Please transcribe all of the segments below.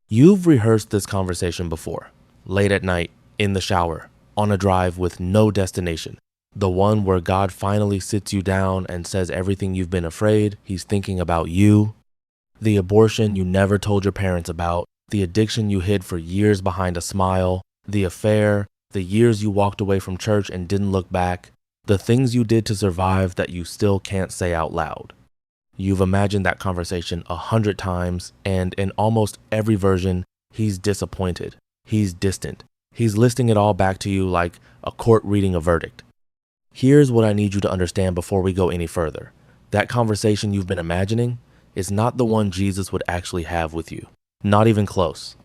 You've rehearsed this conversation before, late at night, in the shower, on a drive with no destination. The one where God finally sits you down and says everything you've been afraid He's thinking about you. The abortion you never told your parents about, the addiction you hid for years behind a smile, the affair, the years you walked away from church and didn't look back, the things you did to survive that you still can't say out loud. You've imagined that conversation 100 times, and in almost every version, He's disappointed, He's distant, He's listing it all back to you like a court reading a verdict. Here's what I need you to understand before we go any further. That conversation you've been imagining is not the one Jesus would actually have with you. Not even close.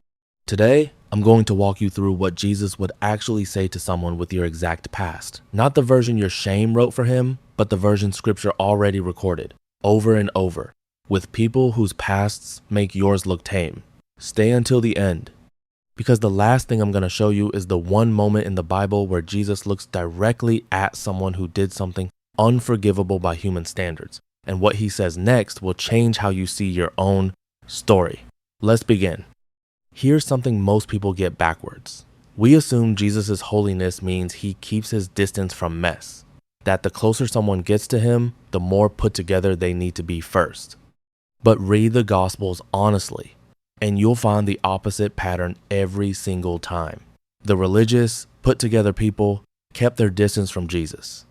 Today, I'm going to walk you through what Jesus would actually say to someone with your exact past. Not the version your shame wrote for Him, but the version Scripture already recorded, over and over, with people whose pasts make yours look tame. Stay until the end, because the last thing I'm going to show you is the one moment in the Bible where Jesus looks directly at someone who did something unforgivable by human standards. And what He says next will change how you see your own story. Let's begin. Here's something most people get backwards. We assume Jesus' holiness means He keeps His distance from mess, that the closer someone gets to Him, the more put together they need to be first. But read the Gospels honestly, and you'll find the opposite pattern every single time. The religious, put together people kept their distance from Jesus.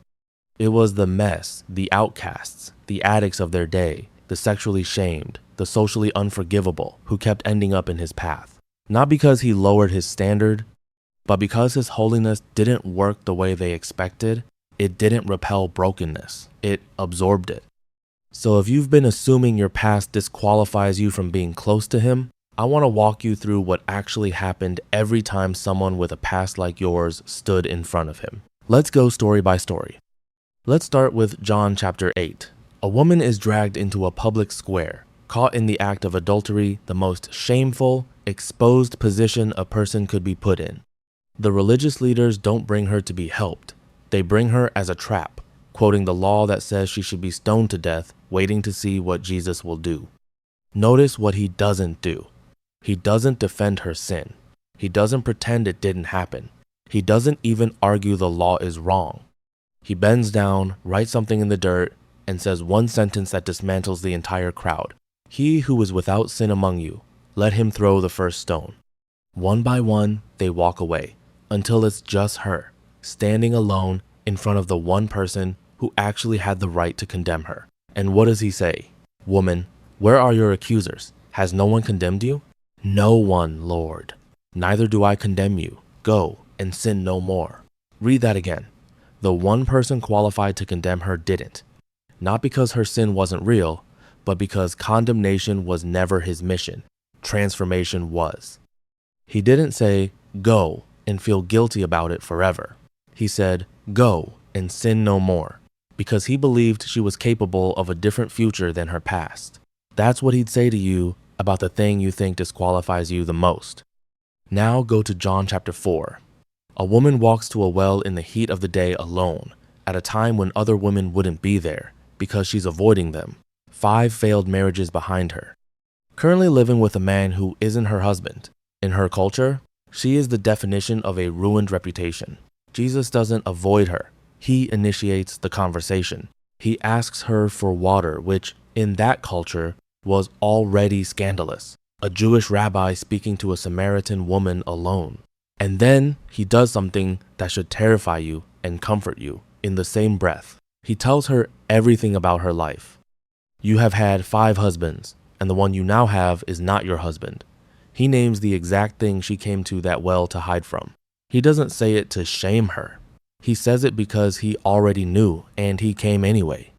It was the mess, the outcasts, the addicts of their day, the sexually shamed, the socially unforgivable who kept ending up in His path. Not because He lowered His standard, but because His holiness didn't work the way they expected. It didn't repel brokenness, it absorbed it. So if you've been assuming your past disqualifies you from being close to Him, I want to walk you through what actually happened every time someone with a past like yours stood in front of Him. Let's go story by story. Let's start with John chapter 8. A woman is dragged into a public square, caught in the act of adultery, the most shameful, exposed position a person could be put in. The religious leaders don't bring her to be helped. They bring her as a trap, quoting the law that says she should be stoned to death, waiting to see what Jesus will do. Notice what He doesn't do. He doesn't defend her sin. He doesn't pretend it didn't happen. He doesn't even argue the law is wrong. He bends down, writes something in the dirt, and says one sentence that dismantles the entire crowd. He who is without sin among you, let him throw the first stone. One by one, they walk away, until it's just her, standing alone in front of the one person who actually had the right to condemn her. And what does He say? Woman, where are your accusers? Has no one condemned you? No one, Lord. Neither do I condemn you. Go and sin no more. Read that again. The one person qualified to condemn her didn't. Not because her sin wasn't real, but because condemnation was never His mission. Transformation was. He didn't say, go and feel guilty about it forever. He said, go and sin no more, because He believed she was capable of a different future than her past. That's what He'd say to you about the thing you think disqualifies you the most. Now go to John chapter 4. A woman walks to a well in the heat of the day alone, at a time when other women wouldn't be there, because she's avoiding them. 5 failed marriages behind her. Currently living with a man who isn't her husband. In her culture, she is the definition of a ruined reputation. Jesus doesn't avoid her. He initiates the conversation. He asks her for water, which, in that culture, was already scandalous. A Jewish rabbi speaking to a Samaritan woman alone. And then He does something that should terrify you and comfort you in the same breath. He tells her everything about her life. You have had 5 husbands, and the one you now have is not your husband. He names the exact thing she came to that well to hide from. He doesn't say it to shame her. He says it because He already knew, and He came anyway.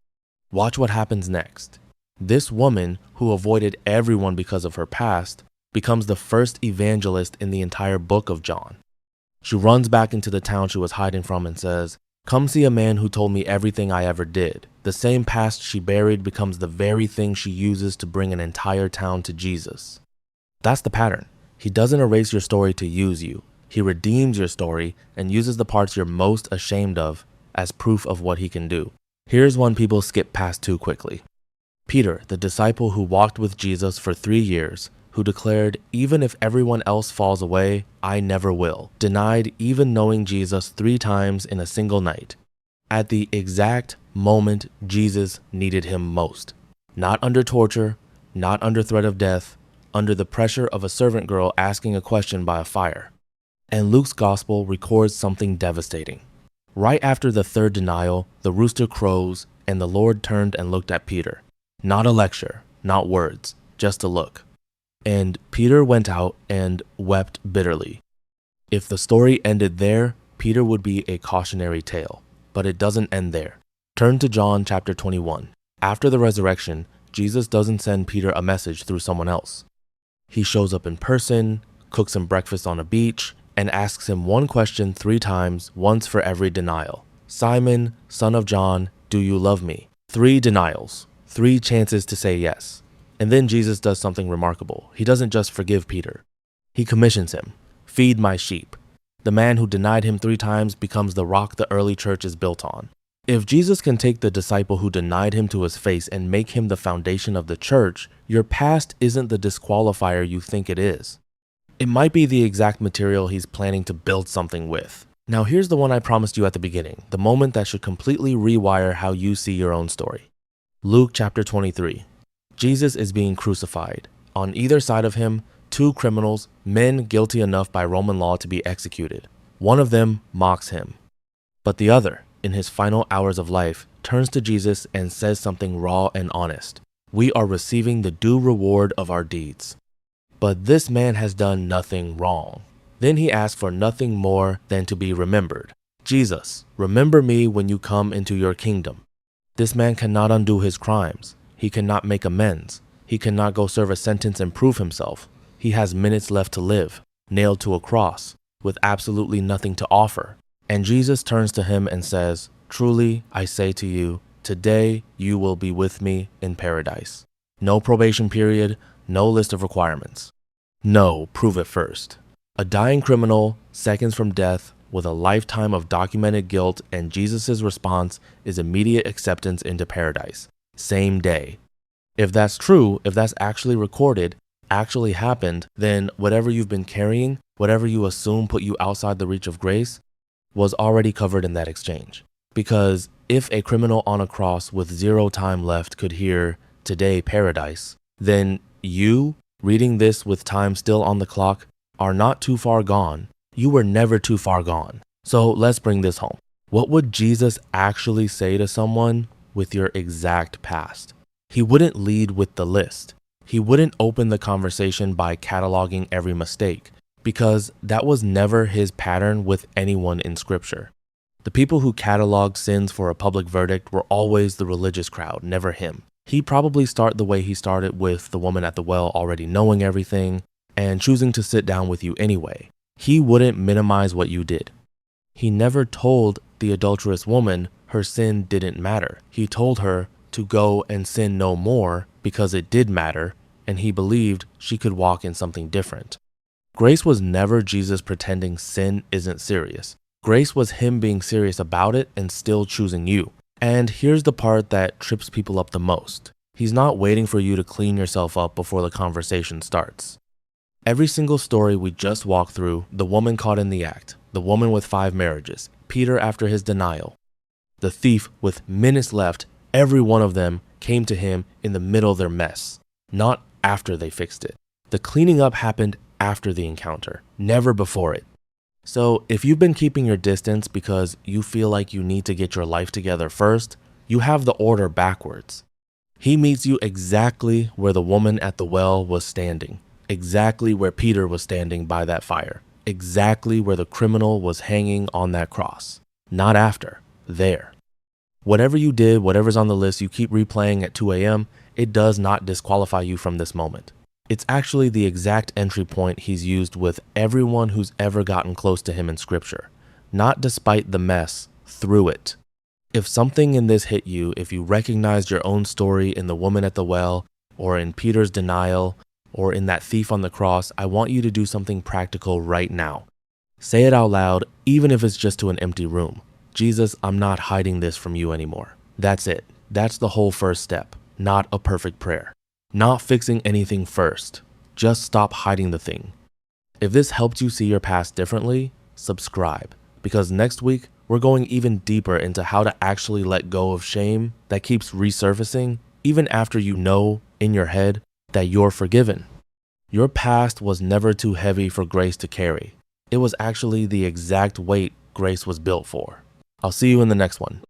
Watch what happens next. This woman, who avoided everyone because of her past, becomes the first evangelist in the entire book of John. She runs back into the town she was hiding from and says, come see a man who told me everything I ever did. The same past she buried becomes the very thing she uses to bring an entire town to Jesus. That's the pattern. He doesn't erase your story to use you. He redeems your story and uses the parts you're most ashamed of as proof of what He can do. Here's one people skip past too quickly. Peter, the disciple who walked with Jesus for 3 years, who declared, "Even if everyone else falls away, I never will," denied even knowing Jesus 3 times in a single night, at the exact moment Jesus needed him most. Not under torture, not under threat of death, under the pressure of a servant girl asking a question by a fire. And Luke's gospel records something devastating. Right after the 3rd denial, the rooster crows, and the Lord turned and looked at Peter. Not a lecture, not words, just a look. And Peter went out and wept bitterly. If the story ended there, Peter would be a cautionary tale. But it doesn't end there. Turn to John chapter 21. After the resurrection, Jesus doesn't send Peter a message through someone else. He shows up in person, cooks him breakfast on a beach, and asks him one question 3 times, once for every denial. "Simon, son of John, do you love me?" 3 denials, 3 chances to say yes. And then Jesus does something remarkable. He doesn't just forgive Peter. He commissions him. "Feed my sheep." The man who denied him 3 times becomes the rock the early church is built on. If Jesus can take the disciple who denied him to his face and make him the foundation of the church, your past isn't the disqualifier you think it is. It might be the exact material he's planning to build something with. Now here's the one I promised you at the beginning, the moment that should completely rewire how you see your own story. Luke chapter 23. Jesus is being crucified. On either side of him, 2 criminals, men guilty enough by Roman law to be executed. One of them mocks him. But the other, in his final hours of life, turns to Jesus and says something raw and honest. "We are receiving the due reward of our deeds." But this man has done nothing wrong. Then he asks for nothing more than to be remembered. "Jesus, remember me when you come into your kingdom." This man cannot undo his crimes. He cannot make amends. He cannot go serve a sentence and prove himself. He has minutes left to live, nailed to a cross, with absolutely nothing to offer. And Jesus turns to him and says, "Truly, I say to you, today you will be with me in paradise." No probation period, no list of requirements. No, prove it first. A dying criminal, seconds from death, with a lifetime of documented guilt, and Jesus' response is immediate acceptance into paradise. Same day. If that's true, if that's actually recorded, actually happened, then whatever you've been carrying, whatever you assume put you outside the reach of grace, was already covered in that exchange. Because if a criminal on a cross with 0 time left could hear, "Today, paradise," then you, reading this with time still on the clock, are not too far gone. You were never too far gone. So let's bring this home. What would Jesus actually say to someone with your exact past? He wouldn't lead with the list. He wouldn't open the conversation by cataloging every mistake, because that was never his pattern with anyone in Scripture. The people who cataloged sins for a public verdict were always the religious crowd, never him. He'd probably start the way he started, with the woman at the well already knowing everything and choosing to sit down with you anyway. He wouldn't minimize what you did. He never told the adulterous woman her sin didn't matter. He told her to go and sin no more because it did matter, and he believed she could walk in something different. Grace was never Jesus pretending sin isn't serious. Grace was him being serious about it and still choosing you. And here's the part that trips people up the most. He's not waiting for you to clean yourself up before the conversation starts. Every single story we just walked through, the woman caught in the act, the woman with 5 marriages, Peter after his denial, the thief with minutes left, every one of them came to him in the middle of their mess, not after they fixed it. The cleaning up happened after the encounter, never before it. So if you've been keeping your distance because you feel like you need to get your life together first, you have the order backwards. He meets you exactly where the woman at the well was standing, exactly where Peter was standing by that fire, exactly where the criminal was hanging on that cross. Not after, there. Whatever you did, whatever's on the list you keep replaying at 2 a.m., it does not disqualify you from this moment. It's actually the exact entry point he's used with everyone who's ever gotten close to him in Scripture. Not despite the mess, through it. If something in this hit you, if you recognized your own story in the woman at the well, or in Peter's denial, or in that thief on the cross, I want you to do something practical right now. Say it out loud, even if it's just to an empty room. Jesus, I'm not hiding this from you anymore. That's it. That's the whole first step, not a perfect prayer. Not fixing anything first, Just stop hiding the thing. If this helped you see your past differently, subscribe, because next week we're going even deeper into how to actually let go of shame that keeps resurfacing even after you know in your head that you're forgiven. Your past was never too heavy for grace to carry. It was actually the exact weight grace was built for. I'll see you in the next one.